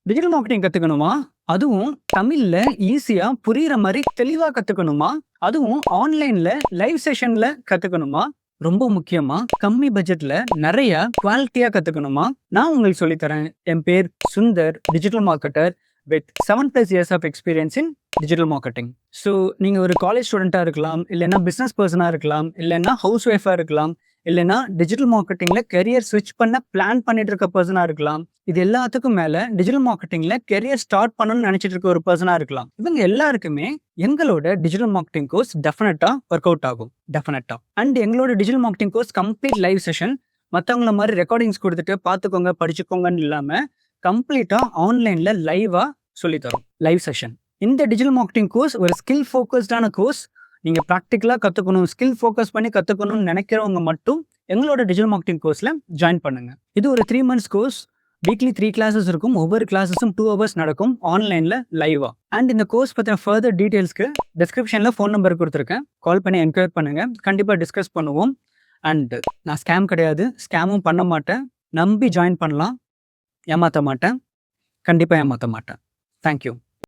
Digital marketing கத்துக்கணுமா? அதுவும் தமிழ்ல ஈஸியா புரியிற மாரி தெளிவா கத்துக்கணுமா? அதுவும் ஆன்லைன்ல லைவ் செஷன்ல கத்துக்கணுமா? ரொம்ப முக்கியமா கம்மி பட்ஜெட்ல நெறைய குவாலிட்டியா கத்துக்கணுமா? நான் உங்களுக்கு சொல்லி தரேன். என் பேர் Sundar, digital marketer with 7+ years of experience in digital marketing. So நீங்க ஒரு காலேஜ் ஸ்டூடெண்ட்டா இருக்கலாம், இல்லைன்னா பிசினஸ் பெர்சனா இருக்கலாம், இல்லைன்னா ஹவுஸ் ஒய்ஃபா இருக்கலாம், இல்லைன்னா டிஜிட்டல் மார்க்கெட்டிங்ல கெரியர் ஸ்விட்ச் பண்ண பிளான் பண்ணிட்டு இருக்க பெர்சனா இருக்கலாம். இது எல்லாத்துக்கும் மேல டிஜிட்டல் மார்க்கெட்டிங்ல கெரியர் ஸ்டார்ட் பண்ணணும்னு நினைச்சிட்டு இருக்க ஒரு பெர்சனா இருக்கலாம். இவங்க எல்லாருக்குமே எங்களோட டிஜிட்டல் மார்க்கெட்டிங் கோர்ஸ் டெஃபினட்டா ஒர்க் அவுட் ஆகும். டெஃபினட்டா. அண்ட் எங்களோட digital marketing course complete live session. மத்தவங்கள மாதிரி ரெக்கார்டிங்ஸ் கொடுத்துட்டு பார்த்துக்கோங்க, படிச்சுக்கோங்கன்னு இல்லாம கம்ப்ளீட்டா ஆன்லைன்ல லைவா சொல்லி தரும். Live session. இந்த டிஜிட்டல் மார்க்கெட்டிங் கோர்ஸ் ஒரு ஸ்கில் ஃபோக்கஸ்டான கோர்ஸ். நீங்க ப்ராக்டிக்கலா கத்துக்கணும், ஸ்கில் ஃபோக்கஸ் பண்ணி கத்துக்கணும்னு நினைக்கிறவங்க மட்டும் எங்களோட டிஜிட்டல் மார்க்கெட்டிங் கோர்ஸ்ல ஜாயின் பண்ணுங்க. இது ஒரு 3 months கோர்ஸ். வீக்லி 3 கிளாஸஸ் இருக்கும். ஒவ்வொரு கிளாஸஸும் 2 hours நடக்கும் ஆன்லைன்ல லைவா. அண்ட் இந்த கோர்ஸ் பத்தின ஃபர்தர் டீடைல்ஸ்க்கு டிஸ்கிரிப்ஷன்ல ஃபோன் நம்பர் கொடுத்துருக்கேன். கால் பண்ணி என்கொயர் பண்ணுங்க. கண்டிப்பா டிஸ்கஸ் பண்ணுவோம். அண்ட் நான் ஸ்கேம் கிடையாது, ஸ்கேமும் பண்ண மாட்டேன். நம்பி ஜாயின் பண்ணலாம். ஏமாத்த மாட்டேன். கண்டிப்பா ஏமாத்த மாட்டேன். தேங்க்யூ.